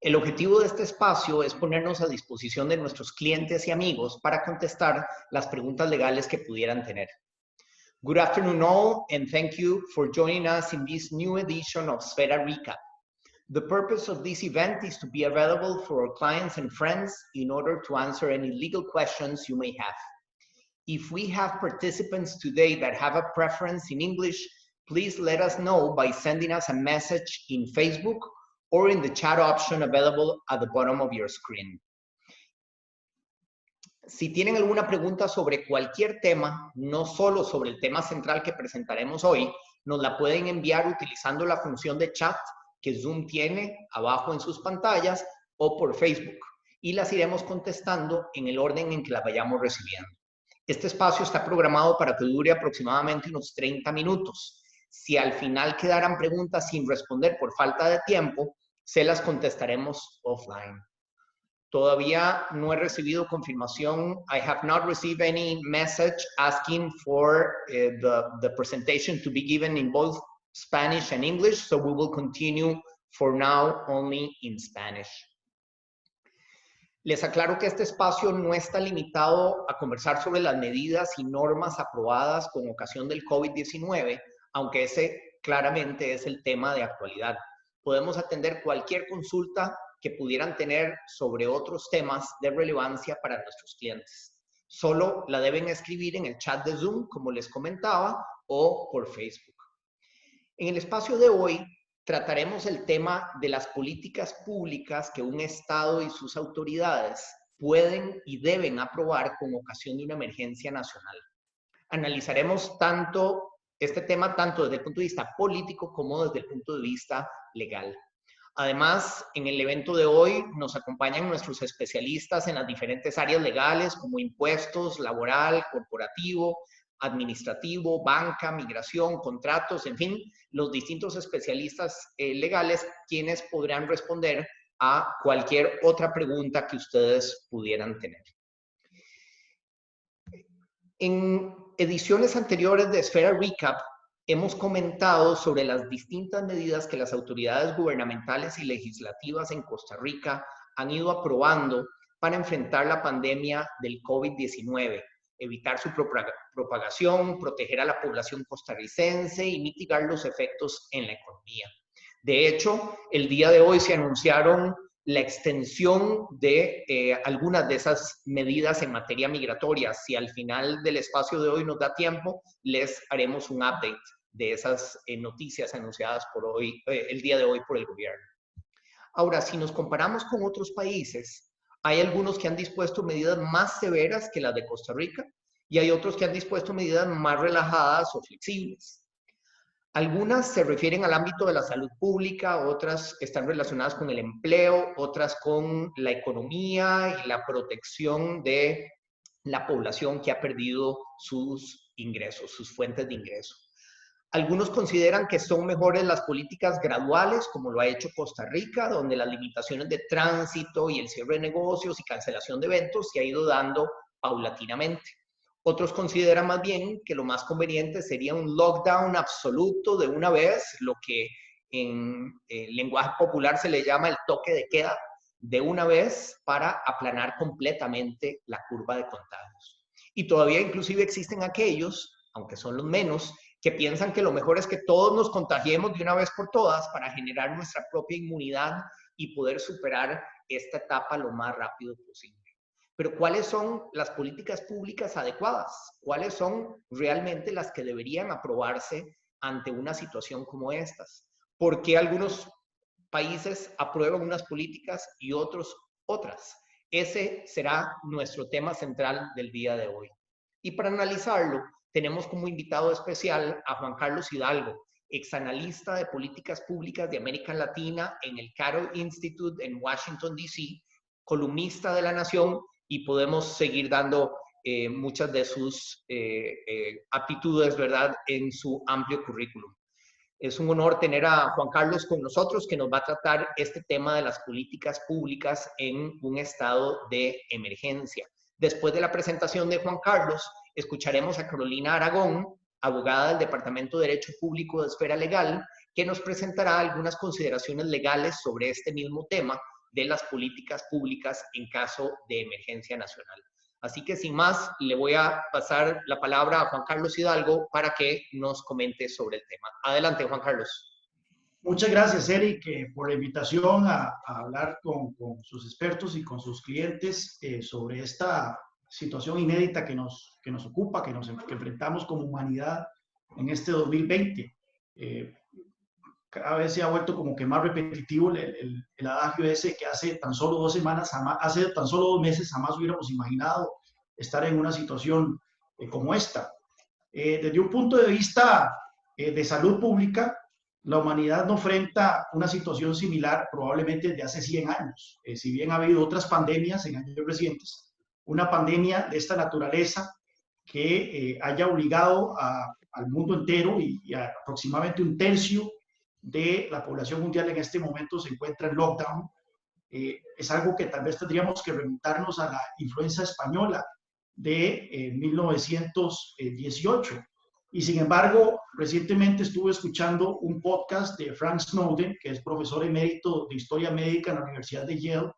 El objetivo de este espacio es ponernos a disposición de nuestros clientes y amigos para contestar las preguntas legales que pudieran tener. Good afternoon all, and thank you for joining us in this new edition of Sfera Recap. The purpose of this event is to be available for our clients and friends in order to answer any legal questions you may have. If we have participants today that have a preference in English, please let us know by sending us a message in Facebook or in the chat option available at the bottom of your screen. Si tienen alguna pregunta sobre cualquier tema, no solo sobre el tema central que presentaremos hoy, nos la pueden enviar utilizando la función de chat que Zoom tiene abajo en sus pantallas o por Facebook, y las iremos contestando en el orden en que las vayamos recibiendo. Este espacio está programado para que dure aproximadamente unos 30 minutos. Si al final quedaran preguntas sin responder por falta de tiempo, se las contestaremos offline. Todavía no he recibido confirmación. I have not received any message asking for the presentation to be given in both Spanish and English, so we will continue for now only in Spanish. Les aclaro que este espacio no está limitado a conversar sobre las medidas y normas aprobadas con ocasión del COVID-19, aunque ese claramente es el tema de actualidad. Podemos atender cualquier consulta que pudieran tener sobre otros temas de relevancia para nuestros clientes. Solo la deben escribir en el chat de Zoom, como les comentaba, o por Facebook. En el espacio de hoy trataremos el tema de las políticas públicas que un Estado y sus autoridades pueden y deben aprobar con ocasión de una emergencia nacional. Analizaremos este tema tanto desde el punto de vista político como desde el punto de vista legal. Además, en el evento de hoy nos acompañan nuestros especialistas en las diferentes áreas legales como impuestos, laboral, corporativo, administrativo, banca, migración, contratos, en fin, los distintos especialistas legales quienes podrán responder a cualquier otra pregunta que ustedes pudieran tener. En ediciones anteriores de Sfera Recap hemos comentado sobre las distintas medidas que las autoridades gubernamentales y legislativas en Costa Rica han ido aprobando para enfrentar la pandemia del COVID-19, evitar su propagación, proteger a la población costarricense y mitigar los efectos en la economía. De hecho, el día de hoy se anunciaron la extensión de algunas de esas medidas en materia migratoria. Si al final del espacio de hoy nos da tiempo, les haremos un update de esas noticias anunciadas el día de hoy por el gobierno. Ahora, si nos comparamos con otros países, hay algunos que han dispuesto medidas más severas que las de Costa Rica y hay otros que han dispuesto medidas más relajadas o flexibles. Algunas se refieren al ámbito de la salud pública, otras están relacionadas con el empleo, otras con la economía y la protección de la población que ha perdido sus ingresos, sus fuentes de ingreso. Algunos consideran que son mejores las políticas graduales, como lo ha hecho Costa Rica, donde las limitaciones de tránsito y el cierre de negocios y cancelación de eventos se ha ido dando paulatinamente. Otros consideran más bien que lo más conveniente sería un lockdown absoluto de una vez, lo que en lenguaje popular se le llama el toque de queda, de una vez para aplanar completamente la curva de contagios. Y todavía inclusive existen aquellos, aunque son los menos, que piensan que lo mejor es que todos nos contagiemos de una vez por todas para generar nuestra propia inmunidad y poder superar esta etapa lo más rápido posible. Pero ¿cuáles son las políticas públicas adecuadas? ¿Cuáles son realmente las que deberían aprobarse ante una situación como estas? ¿Por qué algunos países aprueban unas políticas y otros otras? Ese será nuestro tema central del día de hoy. Y para analizarlo, tenemos como invitado especial a Juan Carlos Hidalgo, exanalista de políticas públicas de América Latina en el Cato Institute en Washington, D.C., columnista de La Nación, y podemos seguir dando muchas de sus aptitudes, ¿verdad?, en su amplio currículum. Es un honor tener a Juan Carlos con nosotros, que nos va a tratar este tema de las políticas públicas en un estado de emergencia. Después de la presentación de Juan Carlos, escucharemos a Carolina Aragón, abogada del Departamento de Derecho Público de Esfera Legal, que nos presentará algunas consideraciones legales sobre este mismo tema de las políticas públicas en caso de emergencia nacional. Así que sin más, le voy a pasar la palabra a Juan Carlos Hidalgo para que nos comente sobre el tema. Adelante, Juan Carlos. Muchas gracias, Eric, por la invitación a hablar con sus expertos y con sus clientes sobre esta situación inédita que nos ocupa, que enfrentamos como humanidad en este 2020. Cada vez se ha vuelto como que más repetitivo el adagio ese que hace tan solo 2 semanas, hace tan solo 2 meses jamás hubiéramos imaginado estar en una situación como esta. Desde un punto de vista de salud pública, la humanidad no enfrenta una situación similar probablemente desde hace 100 años. Si bien ha habido otras pandemias en años recientes, una pandemia de esta naturaleza que haya obligado al mundo entero y a aproximadamente 1/3 de la población mundial en este momento se encuentra en lockdown, es algo que tal vez tendríamos que remontarnos a la influenza española de 1918. Y sin embargo, recientemente estuve escuchando un podcast de Frank Snowden, que es profesor emérito de Historia Médica en la Universidad de Yale,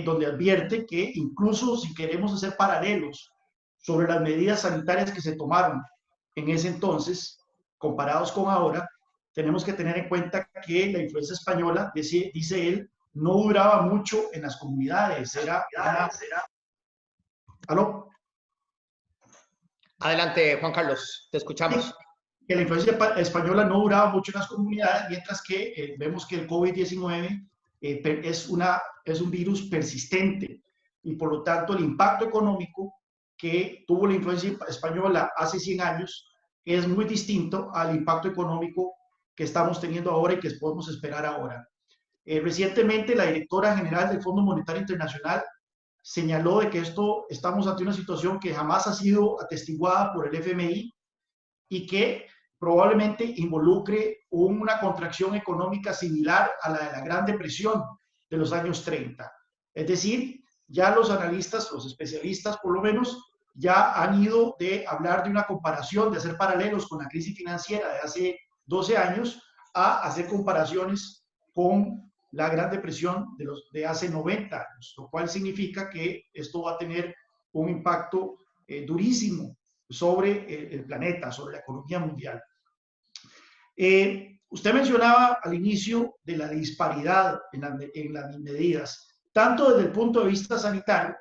donde advierte que incluso si queremos hacer paralelos sobre las medidas sanitarias que se tomaron en ese entonces, comparados con ahora, tenemos que tener en cuenta que la influenza española, dice él, no duraba mucho en las comunidades. ¿Aló? Adelante, Juan Carlos, te escuchamos. Sí, que la influenza española no duraba mucho en las comunidades, mientras que vemos que el COVID-19 es un virus persistente y por lo tanto el impacto económico que tuvo la influenza española hace 100 años es muy distinto al impacto económico que estamos teniendo ahora y que podemos esperar ahora. Recientemente la directora general del Fondo Monetario Internacional señaló de que estamos ante una situación que jamás ha sido atestiguada por el FMI y que probablemente involucre una contracción económica similar a la de la Gran Depresión de los años 30. Es decir, ya los analistas, los especialistas por lo menos, ya han ido de hablar de una comparación, de hacer paralelos con la crisis financiera de hace 12 años a hacer comparaciones con la Gran Depresión de hace 90 años, lo cual significa que esto va a tener un impacto durísimo sobre el planeta, sobre la economía mundial. Usted mencionaba al inicio de la disparidad en las medidas, tanto desde el punto de vista sanitario,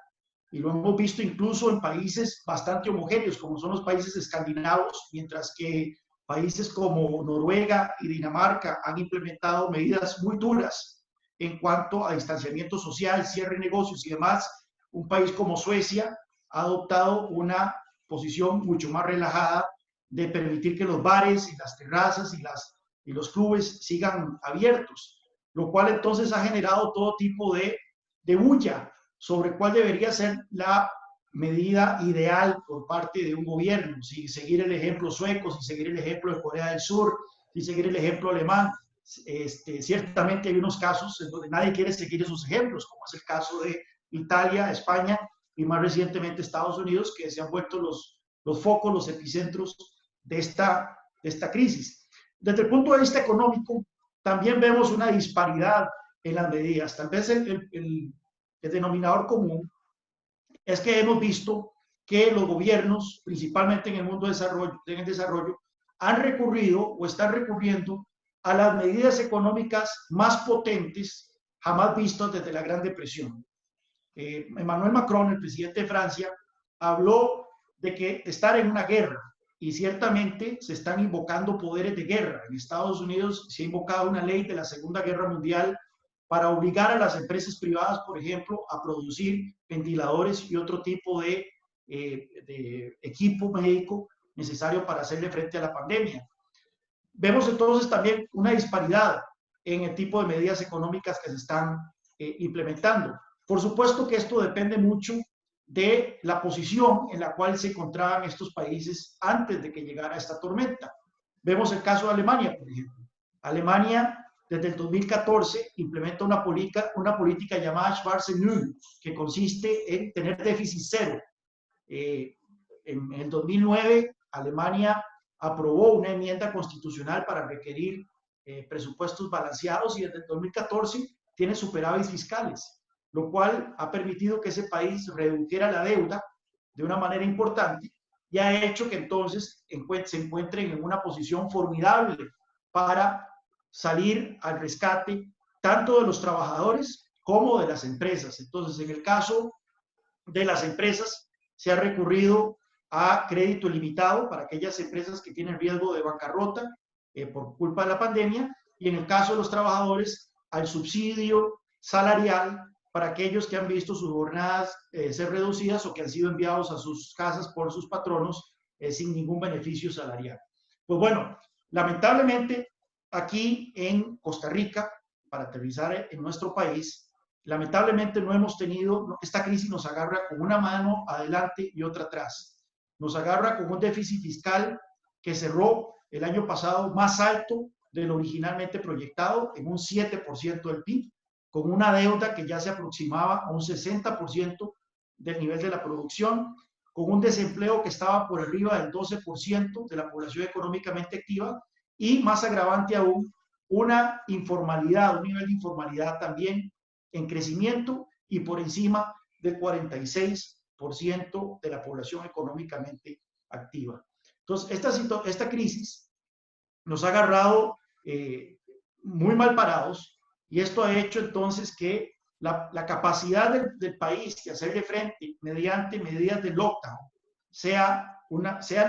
y lo hemos visto incluso en países bastante homogéneos, como son los países escandinavos, mientras que países como Noruega y Dinamarca han implementado medidas muy duras en cuanto a distanciamiento social, cierre de negocios y demás. Un país como Suecia ha adoptado una posición mucho más relajada de permitir que los bares y las terrazas y los clubes sigan abiertos, lo cual entonces ha generado todo tipo de bulla sobre cuál debería ser la medida ideal por parte de un gobierno, si seguir el ejemplo sueco, si seguir el ejemplo de Corea del Sur, si seguir el ejemplo alemán. Ciertamente hay unos casos en donde nadie quiere seguir esos ejemplos, como es el caso de Italia, España y más recientemente Estados Unidos, que se han vuelto los focos, los epicentros de esta crisis. Desde el punto de vista económico, también vemos una disparidad en las medidas. Tal vez el denominador común es que hemos visto que los gobiernos, principalmente en el mundo en el desarrollo, han recurrido o están recurriendo a las medidas económicas más potentes jamás vistas desde la Gran Depresión. Emmanuel Macron, el presidente de Francia, habló de estar en una guerra y ciertamente se están invocando poderes de guerra. En Estados Unidos se ha invocado una ley de la Segunda Guerra Mundial para obligar a las empresas privadas, por ejemplo, a producir ventiladores y otro tipo de equipo médico necesario para hacerle frente a la pandemia. Vemos entonces también una disparidad en el tipo de medidas económicas que se están implementando. Por supuesto que esto depende mucho de la posición en la cual se encontraban estos países antes de que llegara esta tormenta. Vemos el caso de Alemania, por ejemplo. Alemania, desde el 2014, implementa una política llamada Schwarze Null, que consiste en tener déficit cero. En el 2009, Alemania aprobó una enmienda constitucional para requerir presupuestos balanceados y desde el 2014 tiene superávit fiscales, lo cual ha permitido que ese país redujera la deuda de una manera importante y ha hecho que entonces se encuentren en una posición formidable para salir al rescate tanto de los trabajadores como de las empresas. Entonces, en el caso de las empresas, se ha recurrido a crédito ilimitado para aquellas empresas que tienen riesgo de bancarrota por culpa de la pandemia, y en el caso de los trabajadores, al subsidio salarial para aquellos que han visto sus jornadas ser reducidas o que han sido enviados a sus casas por sus patronos sin ningún beneficio salarial. Pues bueno, lamentablemente aquí en Costa Rica, para aterrizar en nuestro país, lamentablemente no hemos tenido, esta crisis nos agarra con una mano adelante y otra atrás. Nos agarra con un déficit fiscal que cerró el año pasado más alto de lo originalmente proyectado, en un 7% del PIB, con una deuda que ya se aproximaba a un 60% del nivel de la producción, con un desempleo que estaba por arriba del 12% de la población económicamente activa, y más agravante aún, una informalidad, un nivel de informalidad también en crecimiento y por encima del 46% de la población económicamente activa. Entonces, esta crisis nos ha agarrado muy mal parados, y esto ha hecho entonces que la capacidad del país de hacerle frente mediante medidas de lockdown sea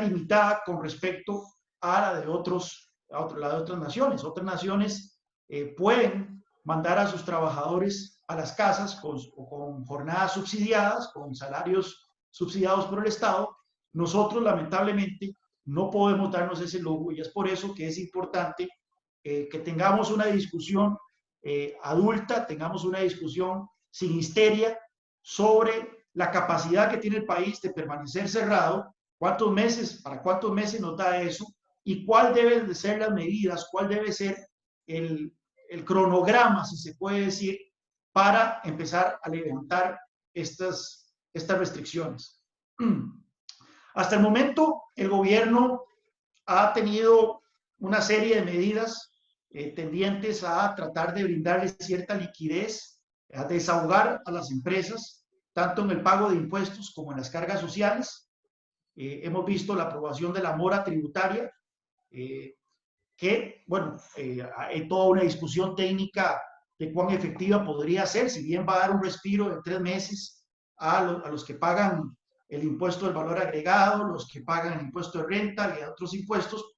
limitada con respecto a la de otras naciones. Otras naciones pueden mandar a sus trabajadores a las casas con jornadas subsidiadas, con salarios subsidiados por el Estado. Nosotros, lamentablemente, no podemos darnos ese lujo, y es por eso que es importante que tengamos una discusión adulta, tengamos una discusión sin histeria sobre la capacidad que tiene el país de permanecer cerrado, para cuántos meses nos da eso, y cuál deben de ser las medidas, cuál debe ser el cronograma, si se puede decir, para empezar a levantar estas restricciones. Hasta el momento, el gobierno ha tenido una serie de medidas tendientes a tratar de brindarles cierta liquidez, a desahogar a las empresas, tanto en el pago de impuestos como en las cargas sociales. Hemos visto la aprobación de la mora tributaria, que, bueno, hay toda una discusión técnica de cuán efectiva podría ser, si bien va a dar un respiro de 3 meses a los que pagan el impuesto del valor agregado, los que pagan el impuesto de renta y otros impuestos.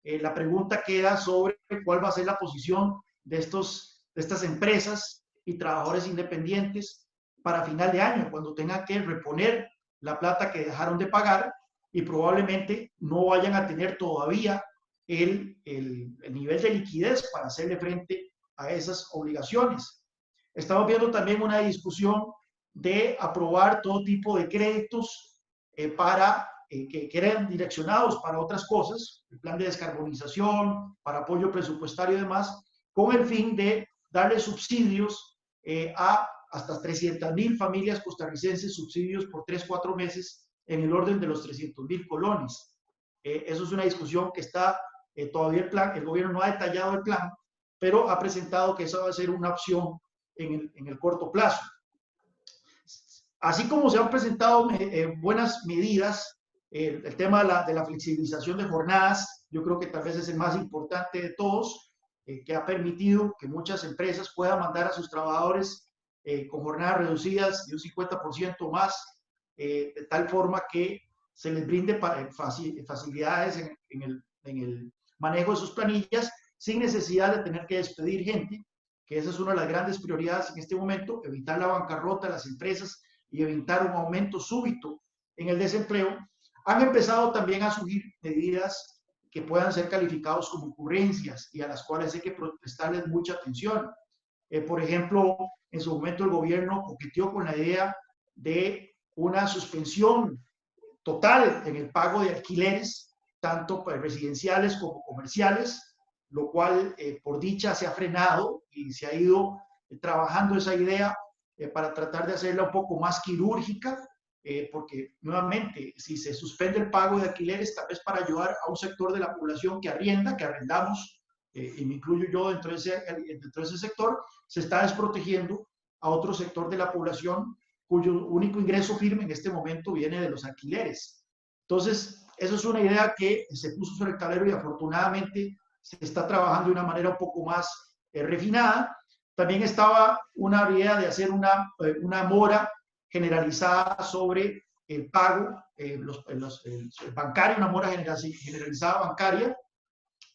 La pregunta queda sobre cuál va a ser la posición de estas empresas y trabajadores independientes para final de año, cuando tengan que reponer la plata que dejaron de pagar y probablemente no vayan a tener todavía el nivel de liquidez para hacerle frente a esas obligaciones. Estamos viendo también una discusión de aprobar todo tipo de créditos que eran direccionados para otras cosas, el plan de descarbonización, para apoyo presupuestario y demás, con el fin de darle subsidios a hasta 300,000 familias costarricenses, subsidios por 3-4 meses en el orden de los 300,000 colones. Eso es una discusión que está todavía el gobierno no ha detallado el plan, pero ha presentado que esa va a ser una opción en el corto plazo. Así como se han presentado buenas medidas, el tema de la flexibilización de jornadas, yo creo que tal vez es el más importante de todos, que ha permitido que muchas empresas puedan mandar a sus trabajadores con jornadas reducidas de un 50% más, de tal forma que se les brinde facilidades en el manejo de sus planillas, sin necesidad de tener que despedir gente, que esa es una de las grandes prioridades en este momento, evitar la bancarrota de las empresas y evitar un aumento súbito en el desempleo. Han empezado también a surgir medidas que puedan ser calificados como ocurrencias y a las cuales hay que prestarles mucha atención. Por ejemplo, en su momento el gobierno coqueteó con la idea de una suspensión total en el pago de alquileres, tanto residenciales como comerciales, lo cual por dicha se ha frenado y se ha ido trabajando esa idea para tratar de hacerla un poco más quirúrgica, porque nuevamente, si se suspende el pago de alquileres, tal vez para ayudar a un sector de la población que arrendamos, y me incluyo yo dentro de ese sector, se está desprotegiendo a otro sector de la población cuyo único ingreso firme en este momento viene de los alquileres. Entonces, eso es una idea que se puso sobre el tablero y afortunadamente se está trabajando de una manera un poco más refinada. También estaba una idea de hacer una mora generalizada sobre el pago, el bancario, una mora generalizada bancaria.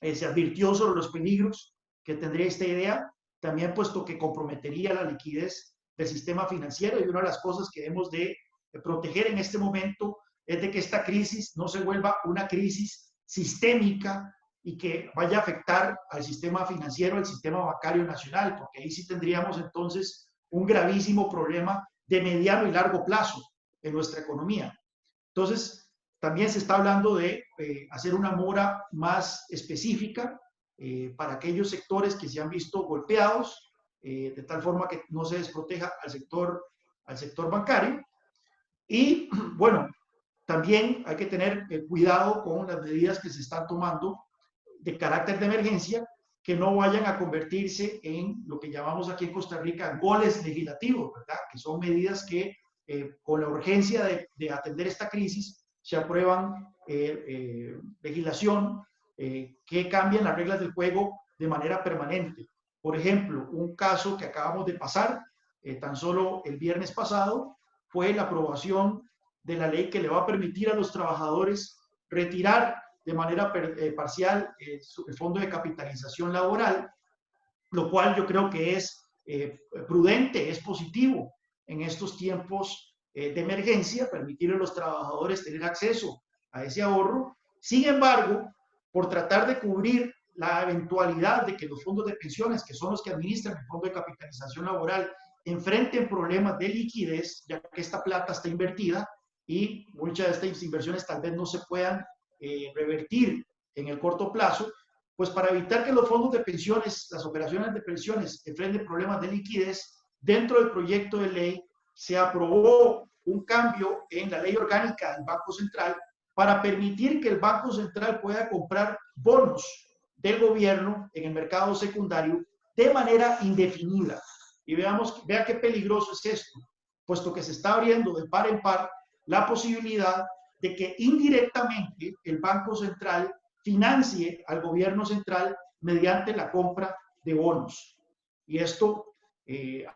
Se advirtió sobre los peligros que tendría esta idea, también puesto que comprometería la liquidez del sistema financiero, y una de las cosas que debemos de proteger en este momento es de que esta crisis no se vuelva una crisis sistémica y que vaya a afectar al sistema financiero, al sistema bancario nacional, porque ahí sí tendríamos entonces un gravísimo problema de mediano y largo plazo en nuestra economía. Entonces, también se está hablando de hacer una mora más específica para aquellos sectores que se han visto golpeados, de tal forma que no se desproteja al sector bancario. Y bueno, también hay que tener cuidado con las medidas que se están tomando de carácter de emergencia, que no vayan a convertirse en lo que llamamos aquí en Costa Rica goles legislativos, ¿verdad? Que son medidas que con la urgencia de atender esta crisis se aprueban legislación que cambian las reglas del juego de manera permanente. Por ejemplo, un caso que acabamos de pasar tan solo el viernes pasado fue la aprobación de la ley que le va a permitir a los trabajadores retirar de manera parcial el fondo de capitalización laboral, lo cual yo creo que es prudente, es positivo en estos tiempos de emergencia, permitirle a los trabajadores tener acceso a ese ahorro. Sin embargo, por tratar de cubrir la eventualidad de que los fondos de pensiones, que son los que administran el fondo de capitalización laboral, enfrenten problemas de liquidez, ya que esta plata está invertida y muchas de estas inversiones tal vez no se puedan revertir en el corto plazo, pues para evitar que los fondos de pensiones, las operaciones de pensiones enfrenten problemas de liquidez, dentro del proyecto de ley se aprobó un cambio en la ley orgánica del Banco Central para permitir que el Banco Central pueda comprar bonos del gobierno en el mercado secundario de manera indefinida. Y vea qué peligroso es esto, puesto que se está abriendo de par en par la posibilidad de que indirectamente el Banco Central financie al gobierno central mediante la compra de bonos. Y esto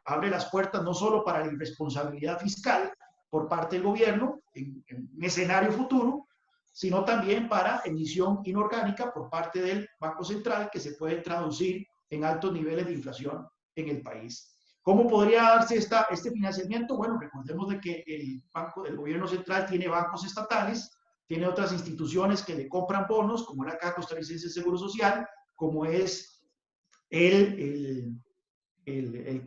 abre las puertas no solo para la irresponsabilidad fiscal por parte del gobierno en un escenario futuro, sino también para emisión inorgánica por parte del Banco Central, que se puede traducir en altos niveles de inflación en el país. ¿Cómo podría darse este financiamiento? Bueno, recordemos de que el gobierno central tiene bancos estatales, tiene otras instituciones que le compran bonos, como la Caja Costarricense de Seguro Social, como es el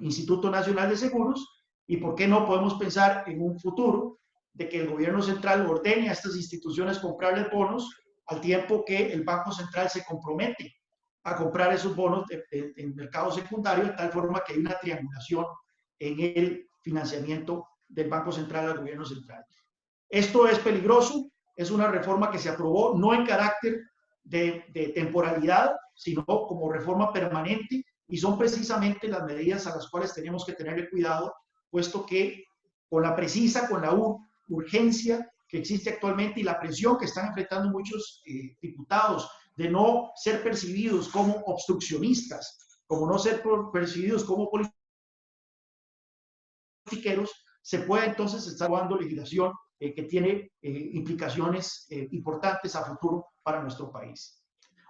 Instituto Nacional de Seguros, y por qué no podemos pensar en un futuro de que el gobierno central ordene a estas instituciones comprarles bonos al tiempo que el Banco Central se compromete a comprar esos bonos en mercado secundario, de tal forma que hay una triangulación en el financiamiento del Banco Central al gobierno central. Esto es peligroso, es una reforma que se aprobó no en carácter de temporalidad, sino como reforma permanente, y son precisamente las medidas a las cuales tenemos que tenerle cuidado, puesto que con la urgencia que existe actualmente y la presión que están enfrentando muchos diputados de no ser percibidos como obstruccionistas, como no ser percibidos como politiqueros, se puede entonces estar aprobando legislación que tiene implicaciones importantes a futuro para nuestro país.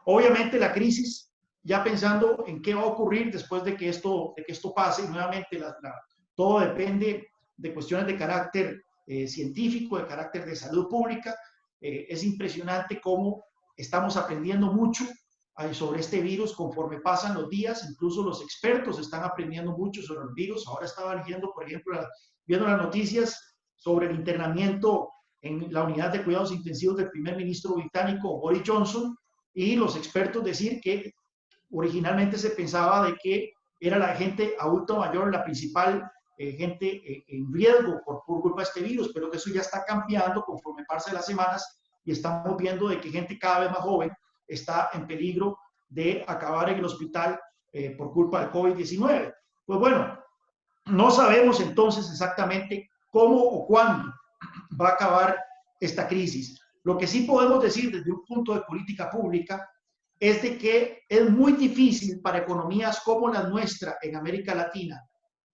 Obviamente la crisis, ya pensando en qué va a ocurrir después de que esto pase, nuevamente todo depende de cuestiones de carácter científico, de carácter de salud pública. Es impresionante cómo estamos aprendiendo mucho sobre este virus conforme pasan los días. Incluso los expertos están aprendiendo mucho sobre el virus. Ahora estaba leyendo, por ejemplo, viendo las noticias sobre el internamiento en la unidad de cuidados intensivos del primer ministro británico Boris Johnson, y los expertos decir que originalmente se pensaba de que era la gente adulto mayor la principal gente en riesgo por culpa de este virus, pero que eso ya está cambiando conforme pasan las semanas y estamos viendo de que gente cada vez más joven está en peligro de acabar en el hospital por culpa del COVID-19. Pues bueno, no sabemos entonces exactamente cómo o cuándo va a acabar esta crisis. Lo que sí podemos decir desde un punto de política pública es de que es muy difícil para economías como la nuestra en América Latina,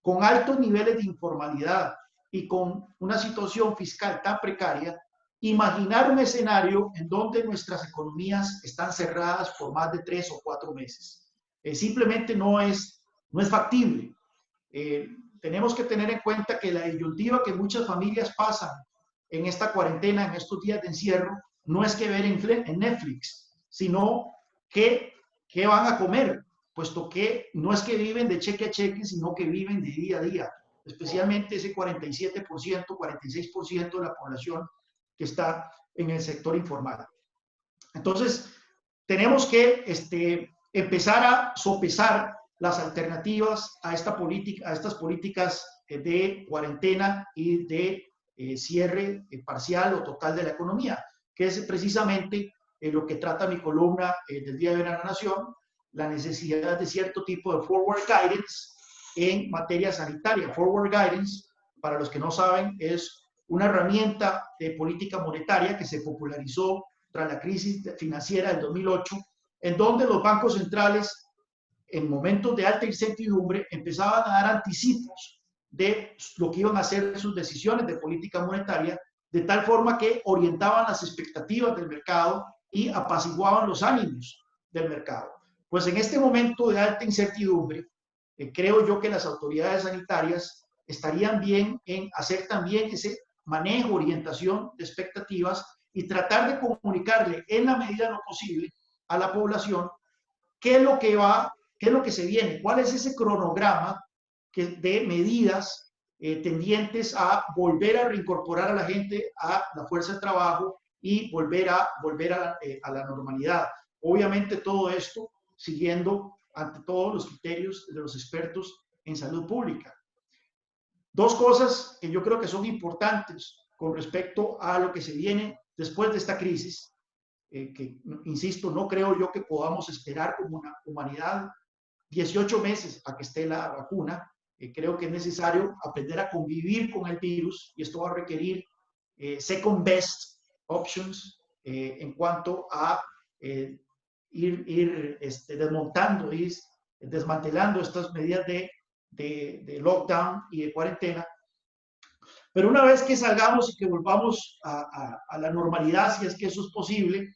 con altos niveles de informalidad y con una situación fiscal tan precaria, imaginar un escenario en donde nuestras economías están cerradas por más de 3 o 4 meses. Simplemente no es factible. Tenemos que tener en cuenta que la disyuntiva que muchas familias pasan en esta cuarentena, en estos días de encierro, no es que ver en Netflix, sino que van a comer, puesto que no es que viven de cheque a cheque, sino que viven de día a día, especialmente ese 47%, 46% de la población que está en el sector informal. Entonces, tenemos que empezar a sopesar las alternativas a estas políticas de cuarentena y de cierre parcial o total de la economía, que es precisamente lo que trata mi columna del Día de la Nación, la necesidad de cierto tipo de forward guidance en materia sanitaria. Forward guidance, para los que no saben, es una herramienta de política monetaria que se popularizó tras la crisis financiera del 2008, en donde los bancos centrales, en momentos de alta incertidumbre, empezaban a dar anticipos de lo que iban a ser sus decisiones de política monetaria, de tal forma que orientaban las expectativas del mercado y apaciguaban los ánimos del mercado. Pues en este momento de alta incertidumbre, creo yo que las autoridades sanitarias estarían bien en hacer también ese manejo, orientación de expectativas y tratar de comunicarle en la medida de lo posible a la población qué es lo que se viene, cuál es ese cronograma de medidas tendientes a volver a reincorporar a la gente a la fuerza de trabajo y volver a la normalidad. Obviamente todo esto siguiendo ante todos los criterios de los expertos en salud pública. Dos cosas que yo creo que son importantes con respecto a lo que se viene después de esta crisis, que, insisto, no creo yo que podamos esperar como una humanidad 18 meses a que esté la vacuna. Creo que es necesario aprender a convivir con el virus y esto va a requerir second best options en cuanto a ir desmontando y desmantelando estas medidas de lockdown y de cuarentena. Pero una vez que salgamos y que volvamos a la normalidad, si es que eso es posible,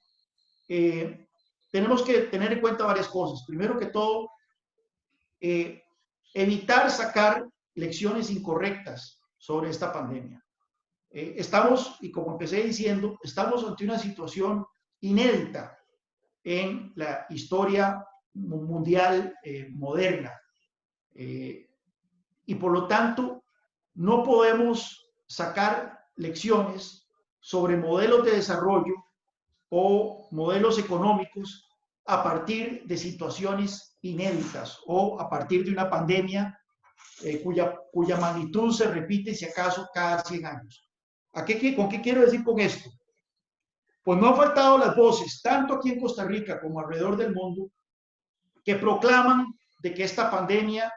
tenemos que tener en cuenta varias cosas. Primero que todo, evitar sacar lecciones incorrectas sobre esta pandemia. Estamos, y como empecé diciendo, estamos ante una situación inédita en la historia mundial moderna. Y por lo tanto, no podemos sacar lecciones sobre modelos de desarrollo o modelos económicos a partir de situaciones inéditas o a partir de una pandemia cuya magnitud se repite, si acaso, cada 100 años. ¿Con qué quiero decir con esto? Pues no han faltado las voces, tanto aquí en Costa Rica como alrededor del mundo, que proclaman de que esta pandemia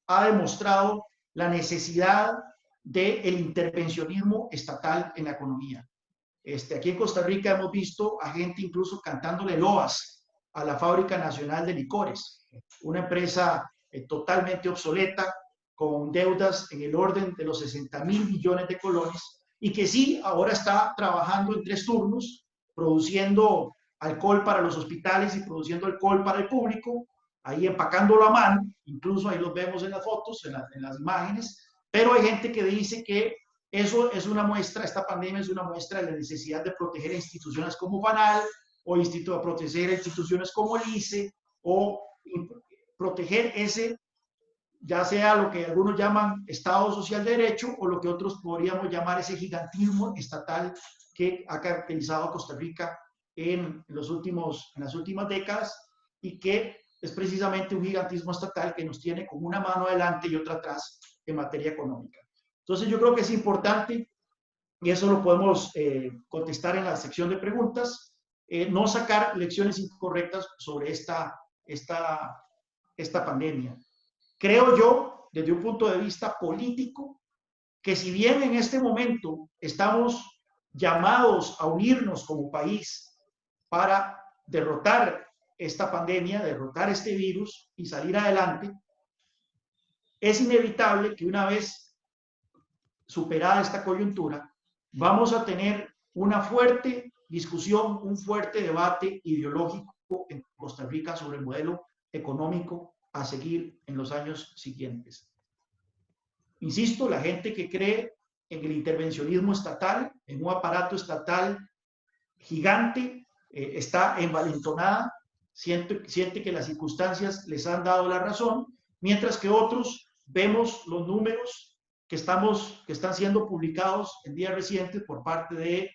ha demostrado la necesidad del intervencionismo estatal en la economía. Aquí en Costa Rica hemos visto a gente incluso cantándole loas a la Fábrica Nacional de Licores, una empresa totalmente obsoleta, con deudas en el orden de los 60.000 millones de colones, y que sí, ahora está trabajando en 3 turnos, produciendo alcohol para los hospitales y produciendo alcohol para el público, ahí empacándolo a mano, incluso ahí los vemos en las fotos, en las imágenes, pero hay gente que dice que eso es una muestra, esta pandemia es una muestra de la necesidad de proteger a instituciones como FANAL, o proteger a instituciones como el ICE, o proteger ese, ya sea lo que algunos llaman Estado Social de Derecho, o lo que otros podríamos llamar ese gigantismo estatal que ha caracterizado a Costa Rica en las últimas décadas, y que es precisamente un gigantismo estatal que nos tiene con una mano adelante y otra atrás en materia económica. Entonces yo creo que es importante, y eso lo podemos contestar en la sección de preguntas, no sacar lecciones incorrectas sobre esta esta pandemia. Creo yo, desde un punto de vista político, que si bien en este momento estamos llamados a unirnos como país para derrotar esta pandemia, derrotar este virus y salir adelante, es inevitable que una vez superada esta coyuntura, vamos a tener una fuerte discusión, un fuerte debate ideológico en Costa Rica sobre el modelo económico a seguir en los años siguientes. Insisto, la gente que cree en el intervencionismo estatal, en un aparato estatal gigante, está envalentonada, siente que las circunstancias les han dado la razón, mientras que otros vemos los números que están siendo publicados en días recientes por parte de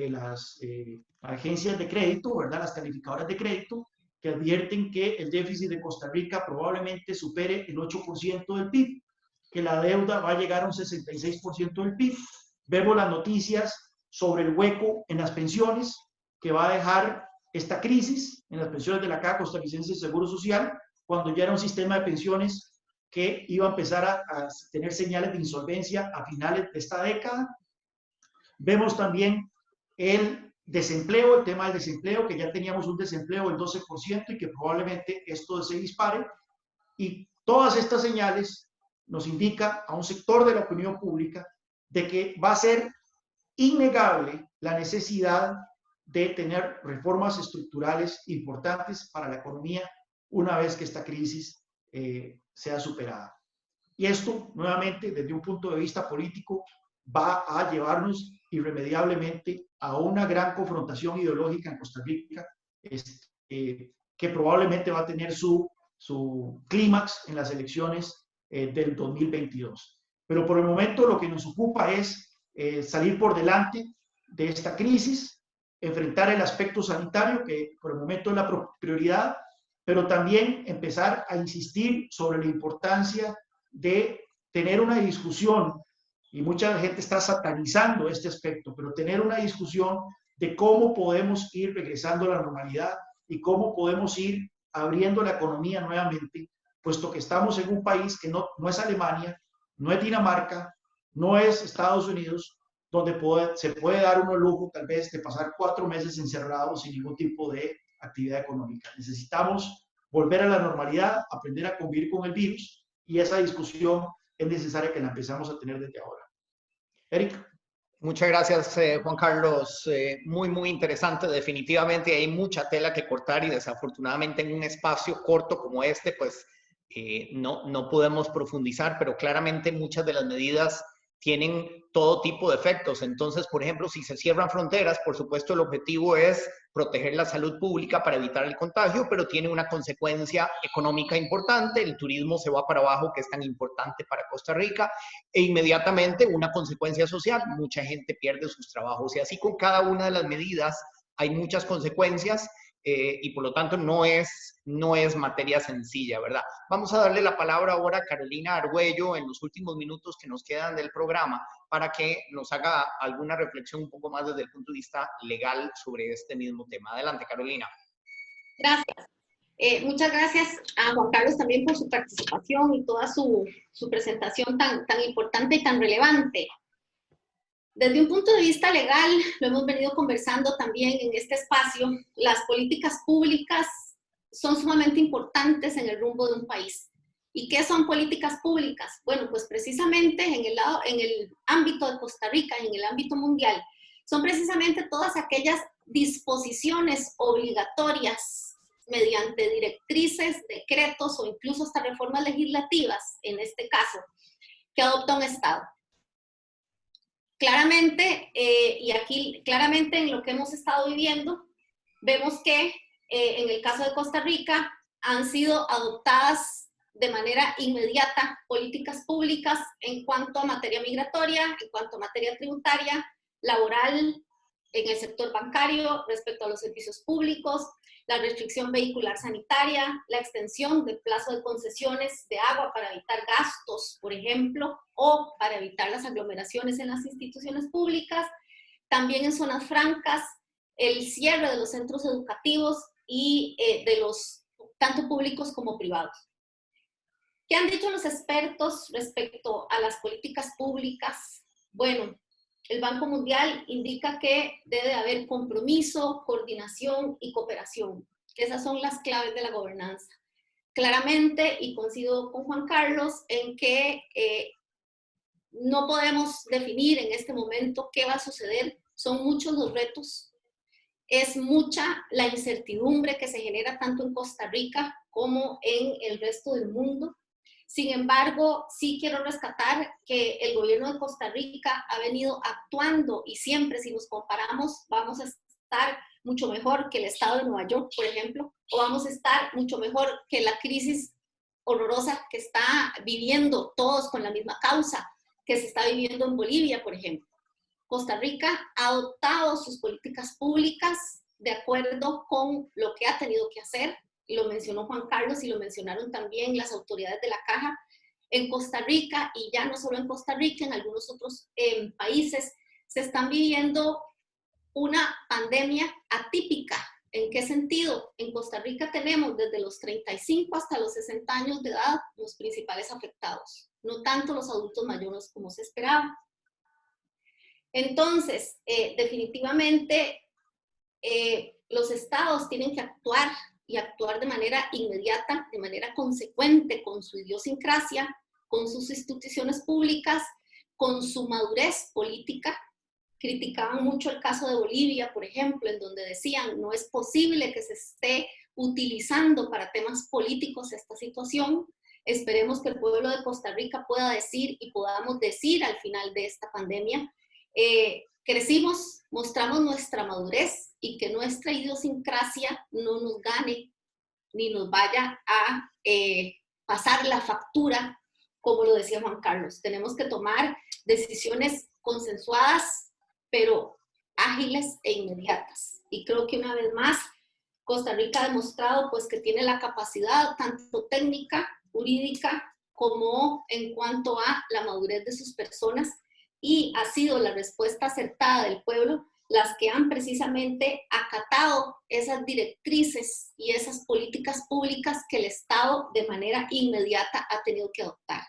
las agencias de crédito, ¿verdad? Las calificadoras de crédito, que advierten que el déficit de Costa Rica probablemente supere el 8% del PIB, que la deuda va a llegar a un 66% del PIB. Vemos las noticias sobre el hueco en las pensiones que va a dejar esta crisis en las pensiones de la Caja Costarricense de Seguro Social, cuando ya era un sistema de pensiones que iba a empezar a tener señales de insolvencia a finales de esta década. Vemos también el desempleo, el tema del desempleo, que ya teníamos un desempleo del 12% y que probablemente esto se dispare. Y todas estas señales nos indica a un sector de la opinión pública de que va a ser innegable la necesidad de tener reformas estructurales importantes para la economía una vez que esta crisis sea superada. Y esto, nuevamente, desde un punto de vista político, va a llevarnos irremediablemente a una gran confrontación ideológica en Costa Rica, que probablemente va a tener su clímax en las elecciones del 2022. Pero por el momento lo que nos ocupa es salir por delante de esta crisis, enfrentar el aspecto sanitario, que por el momento es la prioridad, pero también empezar a insistir sobre la importancia de tener una discusión, y mucha gente está satanizando este aspecto, pero tener una discusión de cómo podemos ir regresando a la normalidad y cómo podemos ir abriendo la economía nuevamente, puesto que estamos en un país que no es Alemania, no es Dinamarca, no es Estados Unidos, donde se puede dar uno el lujo tal vez de pasar 4 meses encerrados sin ningún tipo de actividad económica. Necesitamos volver a la normalidad, aprender a convivir con el virus, y esa discusión es necesaria que la empezamos a tener desde ahora. Eric. Muchas gracias, Juan Carlos. Muy interesante. Definitivamente hay mucha tela que cortar y desafortunadamente en un espacio corto como este, pues no podemos profundizar, pero claramente muchas de las medidas tienen todo tipo de efectos. Entonces, por ejemplo, si se cierran fronteras, por supuesto el objetivo es proteger la salud pública para evitar el contagio, pero tiene una consecuencia económica importante. El turismo se va para abajo, que es tan importante para Costa Rica, e inmediatamente una consecuencia social. Mucha gente pierde sus trabajos y así con cada una de las medidas hay muchas consecuencias. Y por lo tanto no es materia sencilla, ¿verdad? Vamos a darle la palabra ahora a Carolina Argüello en los últimos minutos que nos quedan del programa para que nos haga alguna reflexión un poco más desde el punto de vista legal sobre este mismo tema. Adelante, Carolina. Gracias. Muchas gracias a Juan Carlos también por su participación y toda su presentación tan importante y tan relevante. Desde un punto de vista legal, lo hemos venido conversando también en este espacio, las políticas públicas son sumamente importantes en el rumbo de un país. ¿Y qué son políticas públicas? Bueno, pues precisamente en el ámbito de Costa Rica, en el ámbito mundial, son precisamente todas aquellas disposiciones obligatorias mediante directrices, decretos o incluso hasta reformas legislativas, en este caso, que adopta un Estado. Claramente, y aquí claramente en lo que hemos estado viviendo, vemos que en el caso de Costa Rica han sido adoptadas de manera inmediata políticas públicas en cuanto a materia migratoria, en cuanto a materia tributaria, laboral, en el sector bancario, respecto a los servicios públicos, la restricción vehicular sanitaria, la extensión del plazo de concesiones de agua para evitar gastos, por ejemplo, o para evitar las aglomeraciones en las instituciones públicas, también en zonas francas, el cierre de los centros educativos y de los tanto públicos como privados. ¿Qué han dicho los expertos respecto a las políticas públicas? Bueno, el Banco Mundial indica que debe haber compromiso, coordinación y cooperación, que esas son las claves de la gobernanza. Claramente, y coincido con Juan Carlos, en que no podemos definir en este momento qué va a suceder. Son muchos los retos, es mucha la incertidumbre que se genera tanto en Costa Rica como en el resto del mundo. Sin embargo, sí quiero rescatar que el gobierno de Costa Rica ha venido actuando y siempre, si nos comparamos, vamos a estar mucho mejor que el estado de Nueva York, por ejemplo, o vamos a estar mucho mejor que la crisis horrorosa que está viviendo todos con la misma causa que se está viviendo en Bolivia, por ejemplo. Costa Rica ha adoptado sus políticas públicas de acuerdo con lo que ha tenido que hacer. Lo mencionó Juan Carlos y lo mencionaron también las autoridades de la Caja. En Costa Rica, y ya no solo en Costa Rica, en algunos otros países, se están viviendo una pandemia atípica. ¿En qué sentido? En Costa Rica tenemos desde los 35 hasta los 60 años de edad los principales afectados, no tanto los adultos mayores como se esperaba. Entonces, definitivamente, los estados tienen que actuar y actuar de manera inmediata, de manera consecuente con su idiosincrasia, con sus instituciones públicas, con su madurez política. Criticaban mucho el caso de Bolivia, por ejemplo, en donde decían no es posible que se esté utilizando para temas políticos esta situación. Esperemos que el pueblo de Costa Rica pueda decir y podamos decir al final de esta pandemia, crecimos, mostramos nuestra madurez y que nuestra idiosincrasia no nos gane ni nos vaya a pasar la factura, como lo decía Juan Carlos. Tenemos que tomar decisiones consensuadas, pero ágiles e inmediatas. Y creo que una vez más, Costa Rica ha demostrado pues, que tiene la capacidad, tanto técnica, jurídica, como en cuanto a la madurez de sus personas, y ha sido la respuesta acertada del pueblo las que han precisamente acatado esas directrices y esas políticas públicas que el Estado de manera inmediata ha tenido que adoptar.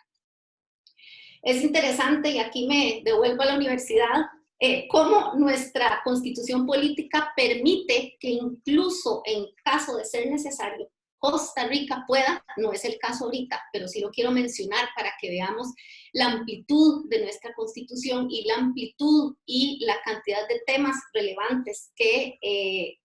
Es interesante, y aquí me devuelvo a la universidad, cómo nuestra constitución política permite que incluso en caso de ser necesario, Costa Rica pueda, no es el caso ahorita, pero sí lo quiero mencionar para que veamos la amplitud de nuestra constitución y la amplitud y la cantidad de temas relevantes que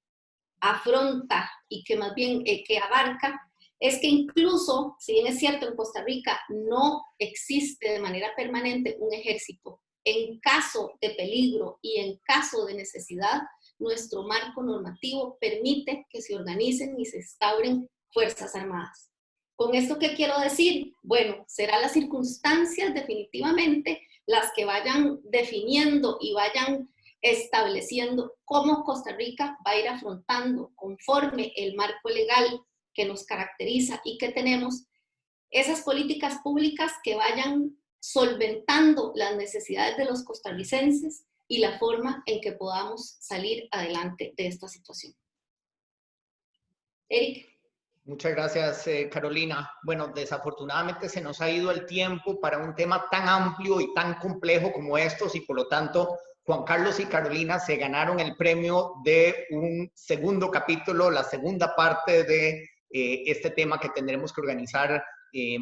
afronta y que más bien que abarca, es que incluso, si bien es cierto en Costa Rica no existe de manera permanente un ejército, en caso de peligro y en caso de necesidad, nuestro marco normativo permite que se organicen y se instauren Fuerzas Armadas. ¿Con esto qué quiero decir? Bueno, serán las circunstancias definitivamente las que vayan definiendo y vayan estableciendo cómo Costa Rica va a ir afrontando conforme el marco legal que nos caracteriza y que tenemos, esas políticas públicas que vayan solventando las necesidades de los costarricenses y la forma en que podamos salir adelante de esta situación. Eric. Muchas gracias, Carolina. Bueno, desafortunadamente se nos ha ido el tiempo para un tema tan amplio y tan complejo como estos, y por lo tanto, Juan Carlos y Carolina se ganaron el premio de un segundo capítulo, la segunda parte de este tema que tendremos que organizar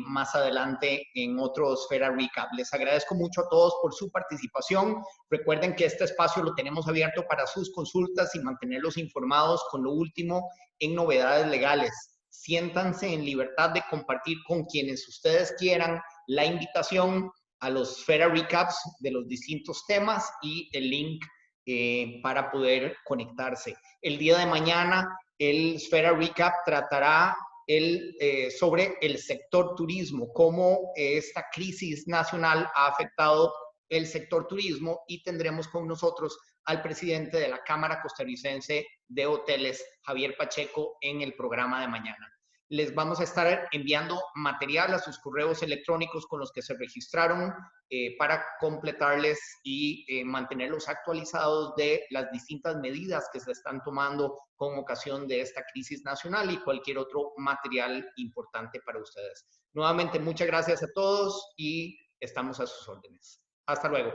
más adelante en otro Esfera Recap. Les agradezco mucho a todos por su participación. Recuerden que este espacio lo tenemos abierto para sus consultas y mantenerlos informados con lo último en novedades legales. Siéntanse en libertad de compartir con quienes ustedes quieran la invitación a los Esfera Recaps de los distintos temas y el link para poder conectarse. El día de mañana el Esfera Recap tratará sobre el sector turismo, cómo esta crisis nacional ha afectado el sector turismo, y tendremos con nosotros al presidente de la Cámara Costarricense de Hoteles, Javier Pacheco, en el programa de mañana. Les vamos a estar enviando material a sus correos electrónicos con los que se registraron para completarles y mantenerlos actualizados de las distintas medidas que se están tomando con ocasión de esta crisis nacional y cualquier otro material importante para ustedes. Nuevamente, muchas gracias a todos y estamos a sus órdenes. Hasta luego.